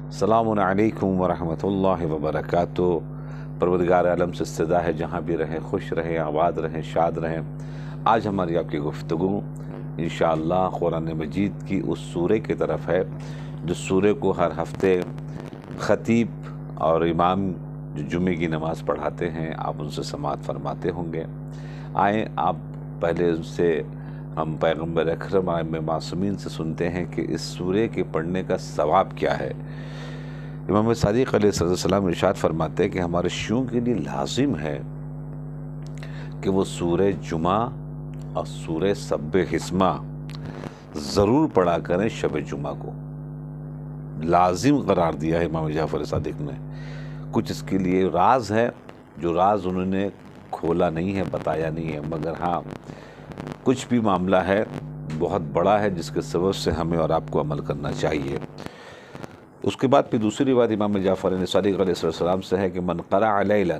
السلام علیکم ورحمۃ اللہ وبرکاتہ۔ پروردگار عالم سے استدا ہے جہاں بھی رہیں خوش رہیں، آباد رہیں، شاد رہیں۔ آج ہماری آپ کی گفتگو انشاءاللہ قرآن مجید کی اس سورہ کی طرف ہے جو سورہ کو ہر ہفتے خطیب اور امام جو جمعے کی نماز پڑھاتے ہیں آپ ان سے سماعت فرماتے ہوں گے۔ آئیں آپ پہلے ان سے ہم پیغمبر اکرم ائمہ معصومین سے سنتے ہیں کہ اس سورہ کے پڑھنے کا ثواب کیا ہے۔ امام صادق علیہ السلام ارشاد فرماتے ہیں کہ ہمارے شیعوں کے لیے لازم ہے کہ وہ سورہ جمعہ اور سورہ سبح حسمہ ضرور پڑھا کریں شب جمعہ کو۔ لازم قرار دیا ہے امام جعفر صادق نے۔ کچھ اس کے لیے راز ہے جو راز انہوں نے کھولا نہیں ہے، بتایا نہیں ہے، مگر ہاں کچھ بھی معاملہ ہے بہت بڑا ہے جس کے سبب سے ہمیں اور آپ کو عمل کرنا چاہیے۔ اس کے بعد پھر دوسری بات امام جعفر صادق علیہ السلام سے ہے کہ من قرأ لیلا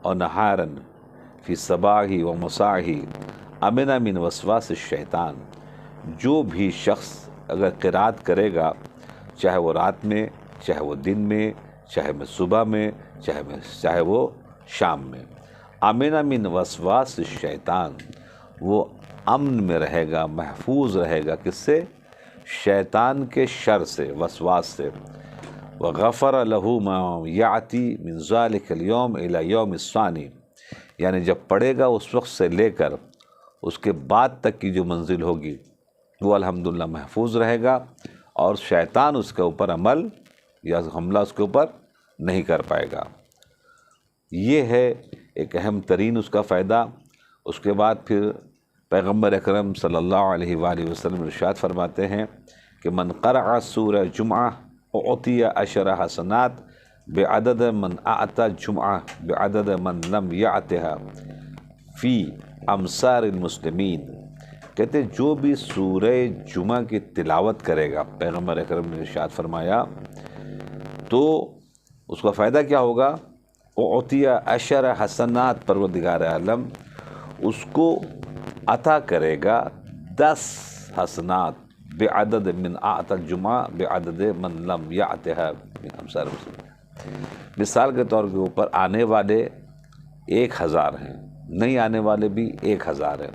اور نہارا فی صباح و مساء امن من وسواس الشیطان، جو بھی شخص اگر قرات کرے گا چاہے وہ رات میں، چاہے وہ دن میں، چاہے وہ صبح میں، چاہے وہ شام میں، امن من وسواس الشیطان، وہ امن میں رہے گا، محفوظ رہے گا، کس سے؟ شیطان کے شر سے، وسواس سے۔ وغفر له ما یاتی من ذلک اليوم الی یوم الثانی، یعنی جب پڑھے گا اس وقت سے لے کر اس کے بعد تک کی جو منزل ہوگی وہ الحمدللہ محفوظ رہے گا اور شیطان اس کے اوپر عمل یا حملہ اس کے اوپر نہیں کر پائے گا۔ یہ ہے ایک اہم ترین اس کا فائدہ۔ اس کے بعد پھر پیغمبر اکرم صلی اللہ علیہ وآلہ وسلم ارشاد فرماتے ہیں کہ من قرأ سورہ جمعہ اعطی 10 حسنات بعدد من اعطى جمعہ بعدد من لم یعطها فی امصار المسلمین۔ کہتے جو بھی سورہ جمعہ کی تلاوت کرے گا، پیغمبر اکرم نے ارشاد فرمایا، تو اس کا فائدہ کیا ہوگا؟ اعطی 10 حسنات، پروردگار عالم اس کو عطا کرے گا 10 حسنات بعدد من اعطى الجمعہ بعدد من لم یعطها من امصار المسلمین۔ مثال کے طور کے اوپر آنے والے 1000 ہیں، نہیں آنے والے بھی 1000 ہیں،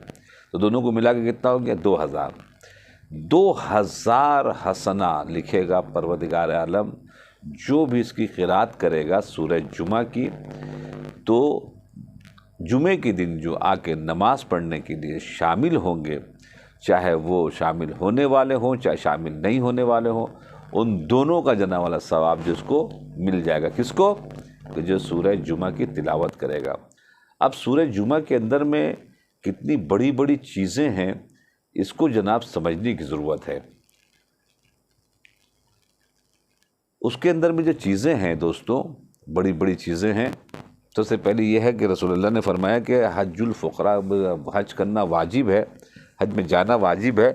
تو دونوں کو ملا کے کتنا ہو گیا؟ 2000۔ 2000 حسنہ لکھے گا پروردگار عالم جو بھی اس کی قرات کرے گا سورہ جمعہ کی۔ تو جمعے کے دن جو آ کے نماز پڑھنے کے لیے شامل ہوں گے، چاہے وہ شامل ہونے والے ہوں چاہے شامل نہیں ہونے والے ہوں، ان دونوں کا جنا والا ثواب جس کو مل جائے گا۔ کس کو؟ کہ جو سورہ جمعہ کی تلاوت کرے گا۔ اب سورہ جمعہ کے اندر میں کتنی بڑی بڑی چیزیں ہیں، اس کو جناب سمجھنے کی ضرورت ہے۔ اس کے اندر میں جو چیزیں ہیں دوستوں، بڑی بڑی چیزیں ہیں۔ سب سے پہلے یہ ہے کہ رسول اللہ نے فرمایا کہ حج الفقراء، حج کرنا واجب ہے، حج میں جانا واجب ہے،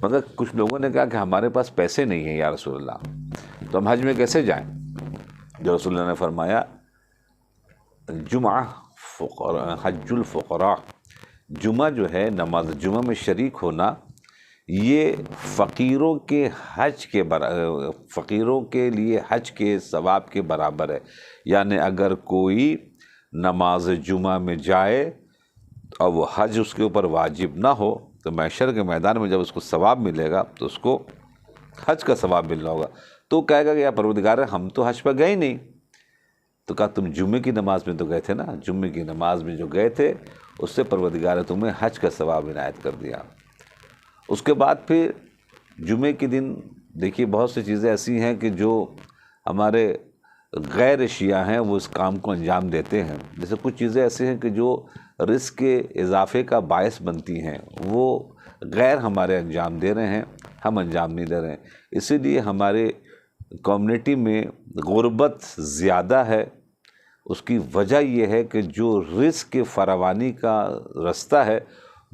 مگر کچھ لوگوں نے کہا کہ ہمارے پاس پیسے نہیں ہیں یا رسول اللہ، تو ہم حج میں کیسے جائیں؟ جو رسول اللہ نے فرمایا جمعہ حج الفقراء، جمعہ جو ہے نماز جمعہ میں شریک ہونا، یہ فقیروں کے حج کے فقیروں کے لیے حج کے ثواب کے برابر ہے۔ یعنی اگر کوئی نماز جمعہ میں جائے اور وہ حج اس کے اوپر واجب نہ ہو تو محشر کے میدان میں جب اس کو ثواب ملے گا تو اس کو حج کا ثواب مل رہا ہوگا، تو کہے گا کہ یا پروردگار ہم تو حج پہ گئے نہیں۔ تو کہا تم جمعے کی نماز میں تو گئے تھے نا، جمعے کی نماز میں جو گئے تھے اس سے پروردگار نے تمہیں حج کا ثواب عنایت کر دیا۔ اس کے بعد پھر جمعے کے دن دیکھیے بہت سی چیزیں ایسی ہیں کہ جو ہمارے غیر شیعہ ہیں وہ اس کام کو انجام دیتے ہیں۔ جیسے کچھ چیزیں ایسی ہیں کہ جو رزق کے اضافے کا باعث بنتی ہیں، وہ غیر ہمارے انجام دے رہے ہیں، ہم انجام نہیں دے رہے ہیں۔ اسی لیے ہمارے کمیونٹی میں غربت زیادہ ہے۔ اس کی وجہ یہ ہے کہ جو رزق کے فراوانی کا رستہ ہے،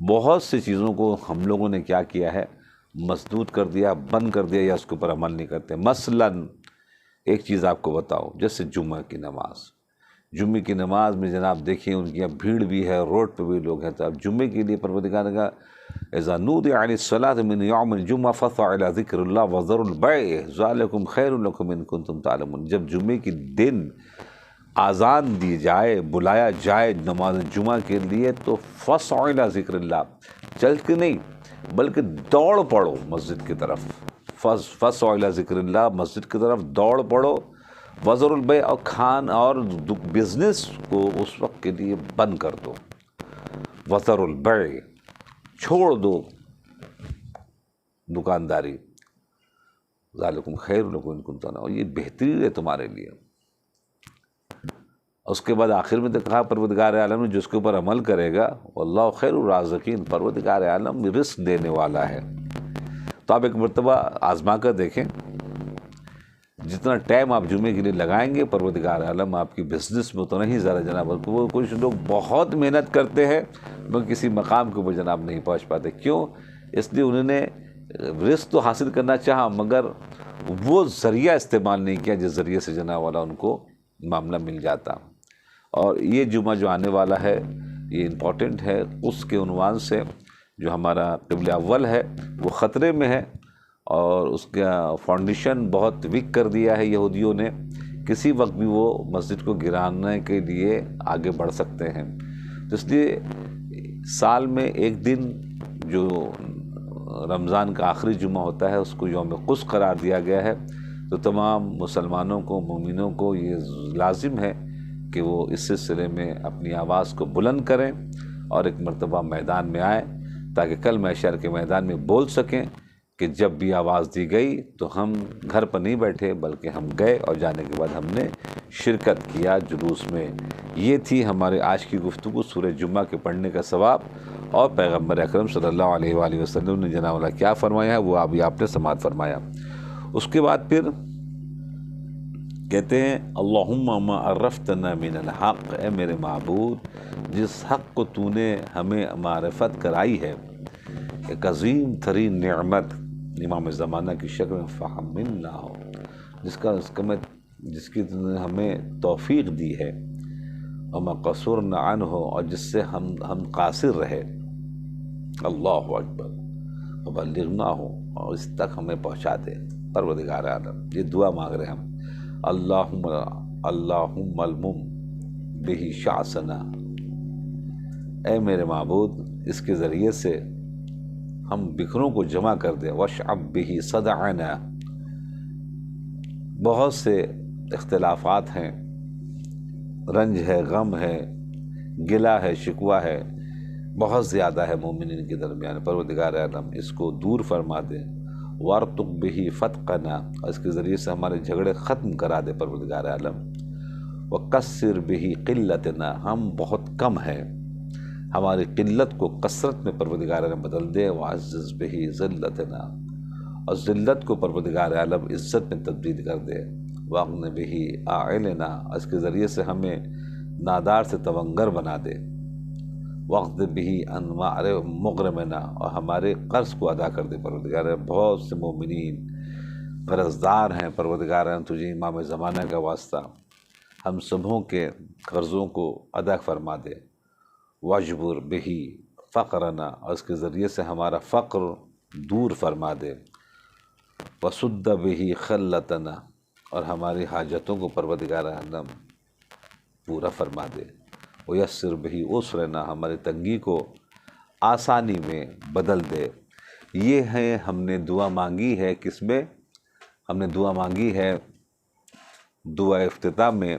بہت سی چیزوں کو ہم لوگوں نے کیا کیا ہے؟ مسدود کر دیا، بند کر دیا، یا اس کے اوپر عمل نہیں کرتے۔ مثلاً ایک چیز آپ کو بتاؤ، جیسے جمعہ کی نماز، جمعے کی نماز میں جناب دیکھیں ان کی اب بھیڑ بھی ہے، روڈ پہ بھی لوگ ہیں، تو اب جمعے کے لیے پروردگار نے کہا اذا نودی عن الصلاۃ من یوم الجمعہ فاسعوا الی ذکر اللہ وذروا البیع ذلکم خیر لکم ان کنتم تعلمون۔ جب جمعے کے دن آذان دی جائے، بلایا جائے نماز جمعہ کے لیے، تو فاسعوا الی ذکر اللہ، چل کے نہیں بلکہ دوڑ پڑو مسجد کی طرف، فاسعوا الی ذکر اللہ، مسجد کی طرف دوڑ پڑو، وذروا البیع، اور کھان اور بزنس کو اس وقت کے لیے بند کر دو، وذروا البیع، چھوڑ دو دکانداری، ذالکم خیر لکم ان کنتم تعلمون، اور یہ بہترین ہے تمہارے لیے۔ اس کے بعد آخر میں تو کہا پروردگار عالم نے جس کے اوپر عمل کرے گا واللہ خیر الرازقین، پروردگار عالم رزق دینے والا ہے۔ تو آپ ایک مرتبہ آزما کر دیکھیں، جتنا ٹائم آپ جمعے کے لیے لگائیں گے پروردگار عالم آپ کی بزنس میں اتنا ہی زیادہ جناب، وہ کچھ لوگ بہت محنت کرتے ہیں مگر کسی مقام کے اوپر جناب نہیں پہنچ پاتے، کیوں؟ اس لیے انہوں نے رزق تو حاصل کرنا چاہا مگر وہ ذریعہ استعمال نہیں کیا جس ذریعے سے جناب والا ان کو معاملہ مل جاتا۔ اور یہ جمعہ جو آنے والا ہے یہ امپورٹنٹ ہے، اس کے عنوان سے جو ہمارا قبلہ اول ہے وہ خطرے میں ہے، اور اس کا فاؤنڈیشن بہت ویک کر دیا ہے یہودیوں نے، کسی وقت بھی وہ مسجد کو گرانے کے لیے آگے بڑھ سکتے ہیں۔ تو اس لیے سال میں ایک دن جو رمضان کا آخری جمعہ ہوتا ہے اس کو یوم قدس قرار دیا گیا ہے، تو تمام مسلمانوں کو، مومنوں کو یہ لازم ہے کہ وہ اس سلسلے میں اپنی آواز کو بلند کریں اور ایک مرتبہ میدان میں آئیں، تاکہ کل محشر کے میدان میں بول سکیں کہ جب بھی آواز دی گئی تو ہم گھر پر نہیں بیٹھے بلکہ ہم گئے، اور جانے کے بعد ہم نے شرکت کیا جلوس میں۔ یہ تھی ہمارے آج کی گفتگو سورہ جمعہ کے پڑھنے کا ثواب، اور پیغمبر اکرم صلی اللہ علیہ وآلہ وسلم نے جناب اللہ کیا فرمایا ہے وہ ابھی آپ نے سماعت فرمایا۔ اس کے بعد پھر کہتے ہیں اللہم ما عرفتنا من الحق، اے میرے معبود جس حق کو تو نے ہمیں معرفت کرائی ہے، ایک عظیم ترین نعمت امام زمانہ کی شکل میں فحملنا ہو، جس کی تو نے ہمیں توفیق دی ہے، وما قصرنا عنہ، اور جس سے ہم قاصر رہے، اللہ اکبر، وبلغنا ہو، اور اس تک ہمیں پہنچا دے پروردگار عالم۔ یہ دعا مانگ رہے ہیں ہم، اللہم المم بہ شعثنا، اے میرے معبود اس کے ذریعے سے ہم بکھروں کو جمع کر دیں، واشعب بہ صدعنا، بہت سے اختلافات ہیں، رنج ہے، غم ہے، گلہ ہے، شکوہ ہے، بہت زیادہ ہے مومنین کے درمیان، پروردگار عالم اس کو دور فرما دے، وارتق بہ فتقنا، اور اس کے ذریعے سے ہمارے جھگڑے ختم کرا دے پروردگار عالم، وکسر بہ قلتنا، ہم بہت کم ہیں، ہماری قلت کو کثرت میں پروردگار عالم بدل دے، وعزز بہ ذلتنا، اور ذلت کو پروردگار عالم عزت میں تبدیل کر دے، واغن بہ اعلنا، اس کے ذریعے سے ہمیں نادار سے توانگر بنا دے، وقت بہ انواع مغرمنا، اور ہمارے قرض کو ادا کر دے پروردگار عالم۔ بہت سے مومنین قرض دار ہیں، پروردگار عالم تجھے امام زمانہ کا واسطہ ہم سبھوں کے قرضوں کو ادا فرما دے، واجبر بہ فقرنا، اور اس کے ذریعے سے ہمارا فقر دور فرما دے، وسد بہ خلتنا، اور ہماری حاجتوں کو پروردگار عالم پورا فرما دے، ویسر بہ عسرنا، ہماری تنگی کو آسانی میں بدل دے۔ یہ ہے ہم نے دعا مانگی ہے، کس میں؟ ہم نے دعا مانگی ہے دعا افتتاح میں،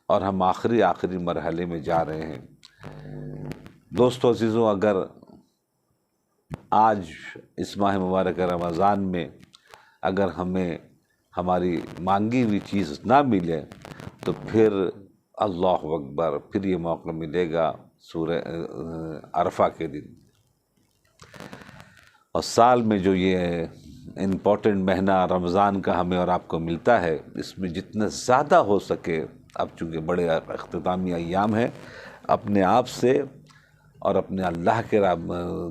اور ہم آخری مرحلے میں جا رہے ہیں۔ دوستو عزیزوں، اگر آج اس ماہ مبارک رمضان میں اگر ہمیں ہماری مانگی ہوئی چیز نہ ملے تو پھر اللہ اکبر، پھر یہ موقع ملے گا سورہ عرفہ کے دن، اور سال میں جو یہ امپورٹنٹ مہینہ رمضان کا ہمیں اور آپ کو ملتا ہے، اس میں جتنا زیادہ ہو سکے، اب چونکہ بڑے اختتامی ایام ہیں، اپنے آپ سے اور اپنے اللہ کے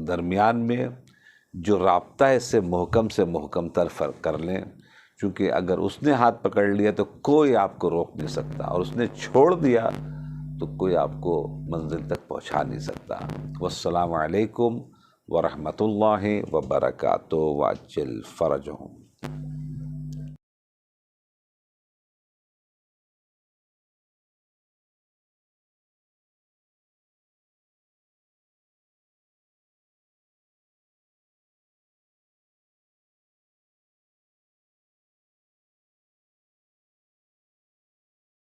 درمیان میں جو رابطہ ہے اس سے محکم تر کر لیں، چونکہ اگر اس نے ہاتھ پکڑ لیا تو کوئی آپ کو روک نہیں سکتا، اور اس نے چھوڑ دیا تو کوئی آپ کو منزل تک پہنچا نہیں سکتا۔ والسلام علیکم ورحمۃ اللہ وبرکاتہ وعجل فرجہم۔